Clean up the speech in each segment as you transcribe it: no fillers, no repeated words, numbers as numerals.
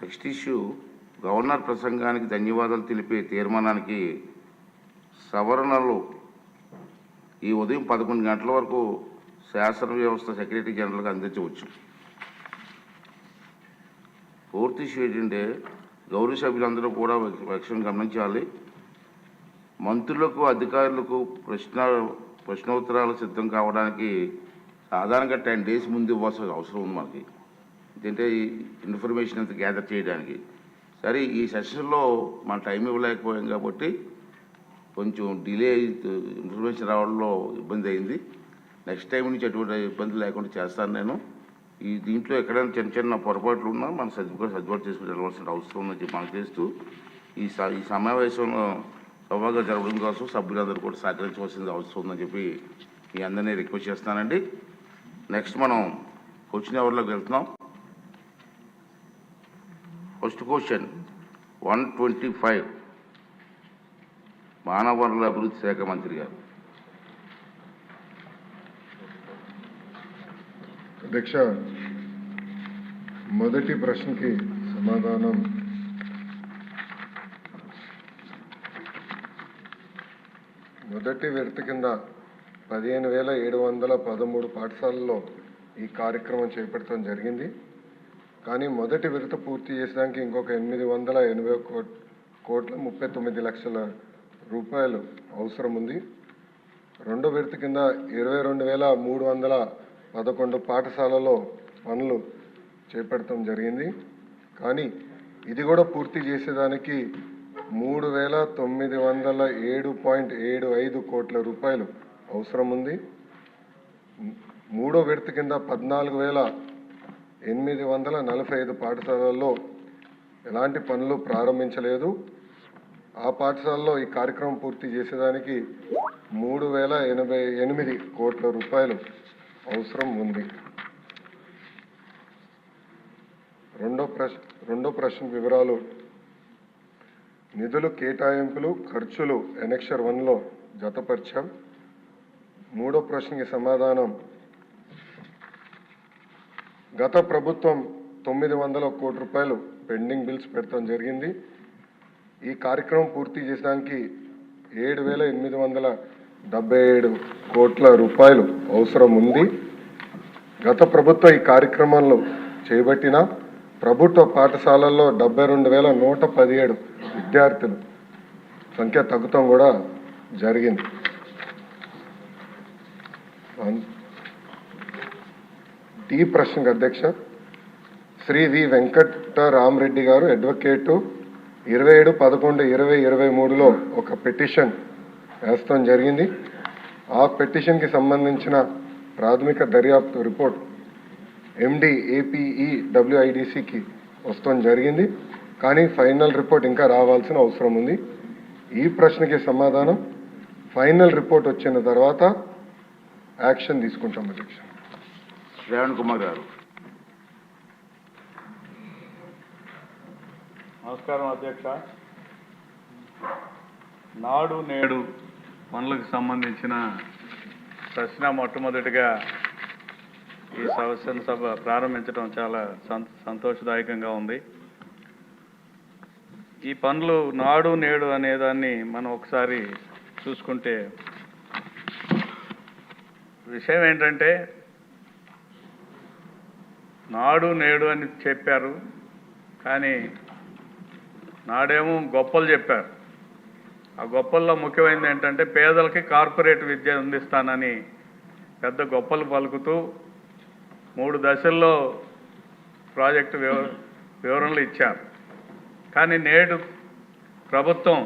Next issue governor ప్రసంగానికి ధన్యవాదాలు తెలిపే తీర్మానానికి సవరణలు ఈ ఉదయం 11 గంటల వరకు శాసన వ్యవస్థ సెక్రటరీ జనరల్గా అందించవచ్చు. పూర్తి ఇష్యూ ఏంటంటే గౌరవ సభ్యులందరూ కూడా విషయం గమనించాలి. మంత్రులకు అధికారులకు ప్రశ్నోత్తరాలు సిద్ధం కావడానికి సాధారణంగా 10 days ముందు ఇవ్వాల్సిన అవసరం ఉంది మనకి. ఏంటంటే ఇన్ఫర్మేషన్ అంతా గ్యాదర్ చేయడానికి. సరే ఈ సెషన్లో మన టైం ఇవ్వలేకపోయాం కాబట్టి కొంచెం డిలే ఇన్ఫర్మేషన్ రావడంలో ఇబ్బంది అయింది. నెక్స్ట్ టైం నుంచి ఎటువంటి ఇబ్బంది లేకుండా చేస్తాను నేను. ఈ దీంట్లో ఎక్కడైనా చిన్న చిన్న పొరపాట్లు ఉన్నా మనం సర్దుబాటు చేసుకుని వెళ్ళవలసిన అవసరం ఉందని చెప్పి మనం చేస్తూ ఈ సమావేశంలో సభగా జరగడం కోసం సభ్యులందరూ కూడా సహకరించవలసిన అవసరం ఉందని చెప్పి మీ అందరినీ రిక్వెస్ట్ చేస్తానండి. నెక్స్ట్ మనం క్వశ్చన్ అవర్లోకి వెళ్తున్నాం. ఫస్ట్ క్వశ్చన్ 125 మానవ వనరుల అభివృద్ధి శాఖ మంత్రి గారు. అధ్యక్ష, మొదటి ప్రశ్నకి సమాధానం మొదటి విడత కింద 15,713 పాఠశాలల్లో ఈ కార్యక్రమం చేపట్టడం జరిగింది. కానీ మొదటి విడత పూర్తి చేసడానికి ఇంకొక 880 కోట్ల 39 లక్షల రూపాయలు అవసరం ఉంది. రెండో విడత కింద 22,311 పాఠశాలలో పనులు చేపట్టడం జరిగింది. కానీ ఇది కూడా పూర్తి చేసేదానికి 3,907.75 కోట్ల రూపాయలు అవసరం ఉంది. మూడో విడత కింద 14,845 పాఠశాలల్లో ఎలాంటి పనులు ప్రారంభించలేదు. ఆ పాఠశాలలో ఈ కార్యక్రమం పూర్తి చేసేదానికి 3,088 కోట్ల రూపాయలు అవసరం ఉంది. రెండో ప్రశ్న వివరాలు. నిధులు కేటాయింపులు ఖర్చులు ఎనెక్షర్ 1లో జతపరిచాం. మూడో ప్రశ్నకి సమాధానం. గత ప్రభుత్వం 900 కోట్ల రూపాయలు పెండింగ్ బిల్స్ పెట్టడం జరిగింది. ఈ కార్యక్రమం పూర్తి చేసడానికి 7,877 కోట్ల రూపాయలు అవసరం ఉంది. గత ప్రభుత్వం ఈ కార్యక్రమంలో చేపట్టిన ప్రభుత్వ పాఠశాలల్లో 72,117 విద్యార్థులు సంఖ్య తగ్గుతాం కూడా జరిగింది. ఈ ప్రశ్నకు అధ్యక్ష, శ్రీ వి వెంకటరామరెడ్డి గారు అడ్వకేటు 27/11/2023లో ఒక పిటిషన్ వేస్తాం జరిగింది. ఆ పిటిషన్కి సంబంధించిన ప్రాథమిక దర్యాప్తు రిపోర్ట్ MD APEWIDCకి వస్తాం జరిగింది. కానీ ఫైనల్ రిపోర్ట్ ఇంకా రావాల్సిన అవసరం ఉంది. ఈ ప్రశ్నకి సమాధానం ఫైనల్ రిపోర్ట్ వచ్చిన తర్వాత యాక్షన్ తీసుకుంటాం అధ్యక్ష. శ్రావణ్ కుమార్ గారు. నమస్కారం అధ్యక్ష. నాడు నేడు పనులకు సంబంధించిన ప్రశ్న మొట్టమొదటిగా ఈ శాసనసభ ప్రారంభించడం చాలా సంతోషదాయకంగా ఉంది. ఈ పనులు నాడు నేడు అనేదాన్ని మనం ఒకసారి చూసుకుంటే విషయం ఏంటంటే, నాడు నేడు అని చెప్పారు, కానీ నాడేమో గొప్పలు చెప్పారు. ఆ గొప్పల్లో ముఖ్యమైనది ఏంటంటే పేదలకి కార్పొరేట్ విద్య అందిస్తానని పెద్ద గొప్పలు పలుకుతూ 3 దశల్లో ప్రాజెక్టు వివరణలు ఇచ్చారు. కానీ నేడు ప్రభుత్వం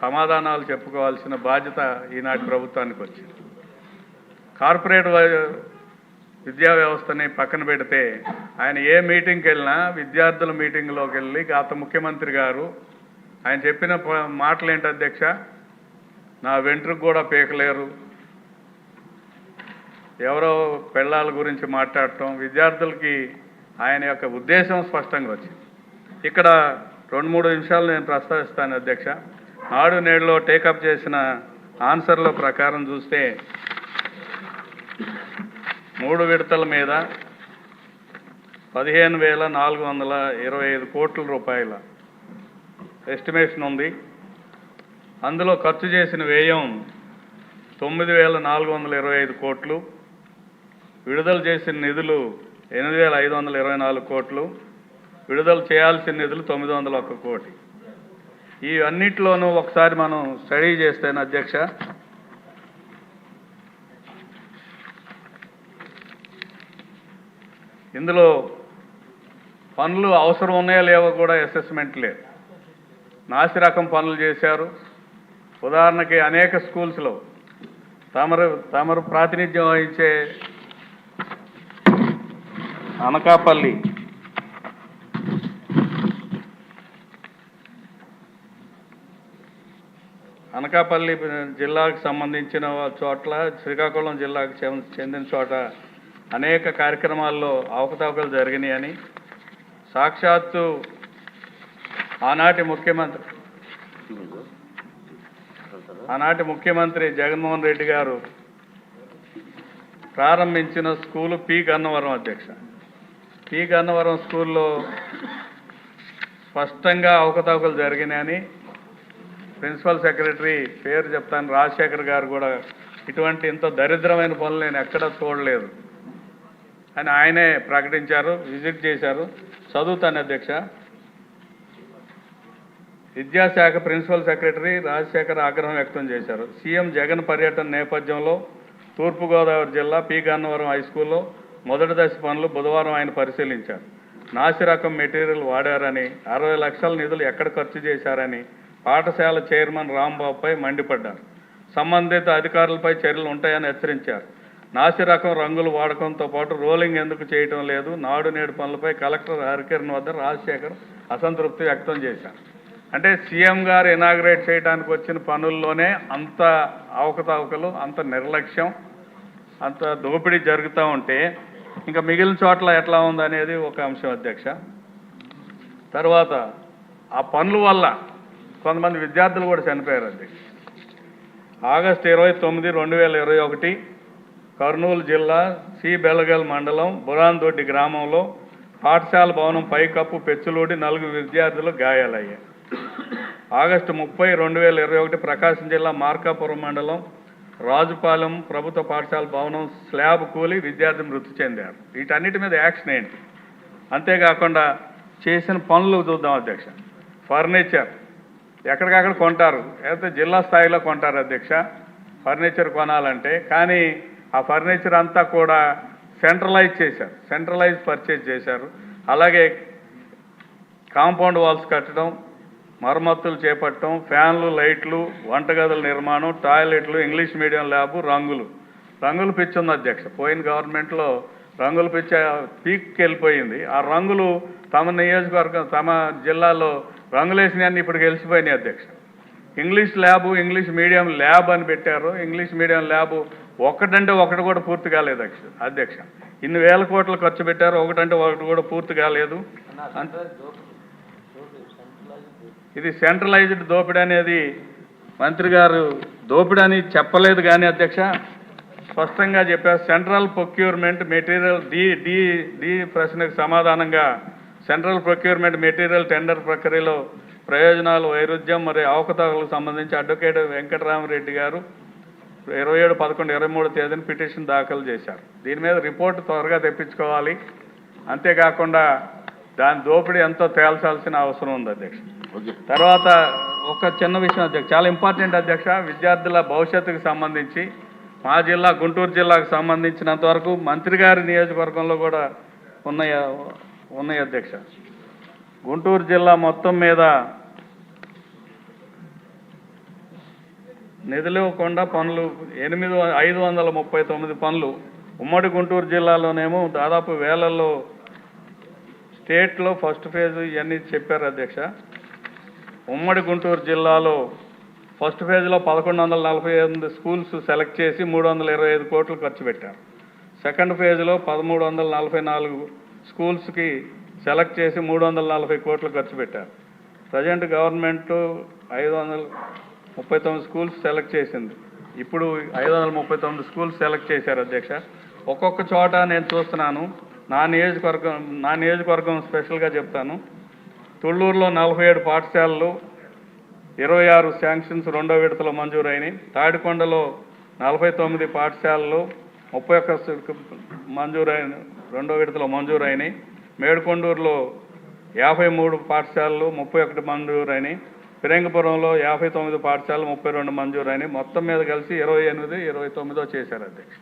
సమాధానాలు చెప్పుకోవాల్సిన బాధ్యత ఈనాటి ప్రభుత్వానికి వచ్చింది. కార్పొరేట్ విద్యా వ్యవస్థని పక్కన పెడితే ఆయన ఏ మీటింగ్కి వెళ్ళినా విద్యార్థుల మీటింగ్లోకి వెళ్ళి గత ముఖ్యమంత్రి గారు ఆయన చెప్పిన మాటలు ఏంటి అధ్యక్ష, నా వెంట్రుకు కూడా పీకలేరు, ఎవరో పెళ్ళాల గురించి మాట్లాడటం, విద్యార్థులకి ఆయన యొక్క ఉద్దేశం స్పష్టంగా వచ్చింది. ఇక్కడ 2-3 నిమిషాలు నేను ప్రస్తావిస్తాను అధ్యక్ష. నాడు నేడులో టేకప్ చేసిన ఆన్సర్ల ప్రకారం చూస్తే 3 విడతల మీద 15,425 కోట్ల రూపాయల ఎస్టిమేషన్ ఉంది. అందులో ఖర్చు చేసిన వ్యయం 9,425 కోట్లు, విడుదల చేసిన నిధులు 8,524 కోట్లు, విడుదల చేయాల్సిన నిధులు 901 కోటి. ఈ అన్నిటిలోనూ ఒకసారి మనం స్టడీ చేస్తేనే అధ్యక్ష, ఇందులో పనులు అవసరం ఉన్నాయో లేవో కూడా అసెస్మెంట్ లేదు. నాసి రకం పనులు చేశారు. ఉదాహరణకి అనేక స్కూల్స్లో తమరు ప్రాతినిధ్యం వహించే అనకాపల్లి జిల్లాకు సంబంధించిన చోట్ల, శ్రీకాకుళం జిల్లాకు చెందిన చోట అనేక కార్యక్రమాల్లో అవకతవకలు జరిగినాయని సాక్షాత్తు ఆనాటి ముఖ్యమంత్రి జగన్మోహన్ రెడ్డి గారు ప్రారంభించిన స్కూలు పి గన్నవరం అధ్యక్ష. పి గన్నవరం స్కూల్లో స్పష్టంగా అవకతవకలు జరిగినాయని ప్రిన్సిపల్ సెక్రటరీ పేరు చెప్తాను, రాజశేఖర్ గారు కూడా ఇటువంటి ఇంత దరిద్రమైన పనులు నేను ఎక్కడా చూడలేదు అని ఆయనే ప్రకటించారు, విజిట్ చేశారు. చదువుతాను అధ్యక్ష. విద్యాశాఖ ప్రిన్సిపల్ సెక్రటరీ రాజశేఖర్ ఆగ్రహం వ్యక్తం చేశారు. సీఎం జగన్ పర్యటన నేపథ్యంలో తూర్పుగోదావరి జిల్లా పి గన్నవరం హై స్కూల్లో మొదటి దశ పనులు బుధవారం ఆయన పరిశీలించారు. నాసి రకం మెటీరియల్ వాడారని, 60 లక్షల నిధులు ఎక్కడ ఖర్చు చేశారని పాఠశాల చైర్మన్ రాంబాబుపై మండిపడ్డారు. సంబంధిత అధికారులపై చర్యలు ఉంటాయని హెచ్చరించారు. నాసి రకం రంగులు వాడకంతో పాటు రోలింగ్ ఎందుకు చేయటం లేదు, నాడు నేడు పనులపై కలెక్టర్ హరికిరణ్ వద్ద రాజశేఖర్ అసంతృప్తి వ్యక్తం చేశారు. అంటే సీఎం గారు ఇనాగ్రేట్ చేయడానికి వచ్చిన పనుల్లోనే అంత అవకతవకలు, అంత నిర్లక్ష్యం, అంత దోపిడీ జరుగుతూ ఉంటే ఇంకా మిగిలిన చోట్ల ఎట్లా ఉందనేది ఒక అంశం అధ్యక్ష. తర్వాత ఆ పనుల వల్ల కొంతమంది విద్యార్థులు కూడా చనిపోయారు అధ్యక్ష. ఆగస్టు 29, 2021 కర్నూలు జిల్లా సి బెలగల్ మండలం బురాన్దొడ్డి గ్రామంలో పాఠశాల భవనం పైకప్పు పెచ్చులూడి 4 విద్యార్థులు గాయాలయ్యాయి. ఆగస్టు 30, 2021 ప్రకాశం జిల్లా మార్కాపురం మండలం రాజుపాలెం ప్రభుత్వ పాఠశాల భవనం స్లాబ్ కూలి విద్యార్థి మృతి చెందారు. వీటన్నిటి మీద యాక్షన్ ఏంటి? అంతేకాకుండా చేసిన పనులు చూద్దాం అధ్యక్ష. ఫర్నిచర్ ఎక్కడికక్కడ కొంటారు, లేకపోతే జిల్లా స్థాయిలో కొంటారు అధ్యక్ష ఫర్నిచర్ కొనాలంటే. కానీ ఆ ఫర్నిచర్ అంతా కూడా సెంట్రలైజ్ పర్చేజ్ చేశారు. అలాగే కాంపౌండ్ వాల్స్ కట్టడం, మరమ్మతులు చేపట్టడం, ఫ్యాన్లు, లైట్లు, వంటగదుల నిర్మాణం, టాయిలెట్లు, ఇంగ్లీష్ మీడియం ల్యాబు, రంగులు పిచ్చి ఉంది అధ్యక్ష. పోయిన గవర్నమెంట్లో రంగుల పిచ్చి పీక్కి వెళ్ళిపోయింది. ఆ రంగులు తమ నియోజకవర్గం, తమ జిల్లాలో రంగులేసినవన్నీ ఇప్పుడు గెలిచిపోయినాయి అధ్యక్ష. English lab, English medium lab అని పెట్టారు. ఇంగ్లీష్ మీడియం ల్యాబు ఒకటి కూడా పూర్తి కాలేదు అధ్యక్ష. ఇన్ని వేల కోట్లు ఖర్చు పెట్టారు, ఒకటి కూడా పూర్తి కాలేదు. ఇది సెంట్రలైజ్డ్ దోపిడీ అనేది మంత్రి గారు దోపిడీ అని చెప్పలేదు కానీ అధ్యక్ష స్పష్టంగా చెప్పారు. సెంట్రల్ ప్రొక్యూర్మెంట్ మెటీరియల్ డి ప్రశ్నకు సమాధానంగా సెంట్రల్ ప్రొక్యూర్మెంట్ మెటీరియల్ టెండర్ ప్రక్రియలో ప్రయోజనాలు, వైరుధ్యం మరియు అవకతవకలకు సంబంధించి అడ్వకేట్ వెంకటరామరెడ్డి గారు 27/11/23 తేదీన పిటిషన్ దాఖలు చేశారు. దీని మీద రిపోర్టు త్వరగా తెప్పించుకోవాలి. అంతేకాకుండా దాని దోపిడీ ఎంతో తేల్చాల్సిన అవసరం ఉంది అధ్యక్ష. తర్వాత ఒక చిన్న విషయం అధ్యక్ష, చాలా ఇంపార్టెంట్ అధ్యక్ష. విద్యార్థుల భవిష్యత్తుకు సంబంధించి మా జిల్లా గుంటూరు జిల్లాకు సంబంధించినంత వరకు మంత్రి గారి నియోజకవర్గంలో కూడా ఉన్నాయి అధ్యక్ష. గుంటూరు జిల్లా మొత్తం మీద నిధులు ఇవ్వకుండా పనులు 539 పనులు. ఉమ్మడి గుంటూరు జిల్లాలోనేమో దాదాపు వేలల్లో, స్టేట్లో ఫస్ట్ ఫేజ్ ఇవన్నీ చెప్పారు అధ్యక్ష. ఉమ్మడి గుంటూరు జిల్లాలో ఫస్ట్ ఫేజ్లో 1148 స్కూల్స్ సెలెక్ట్ చేసి 325 కోట్లు ఖర్చు పెట్టారు. సెకండ్ ఫేజ్లో 1344 స్కూల్స్కి సెలెక్ట్ చేసి 340 కోట్లు ఖర్చు పెట్టారు. ప్రజెంట్ గవర్నమెంట్ 539 స్కూల్స్ సెలెక్ట్ చేసింది. ఇప్పుడు 539 స్కూల్స్ సెలెక్ట్ చేశారు అధ్యక్ష. ఒక్కొక్క చోట నేను చూస్తున్నాను నా నియోజకవర్గం స్పెషల్గా చెప్తాను. తుళ్ళూరులో 47 పాఠశాలలు, 26 శాంక్షన్స్ రెండో విడతలో మంజూరైనవి. తాడికొండలో 49 పాఠశాలలు, 31 మంజూరైన రెండో విడతలో మంజూరైనవి. మేడుకొండూరులో 53 పాఠశాలలు, 31 మంజూరైనవి. ఫిరంగిపురంలో 59 పాఠశాలలు, 32 మంజూరైనవి. మొత్తం మీద కలిసి 28, 29 చేశారు అధ్యక్ష.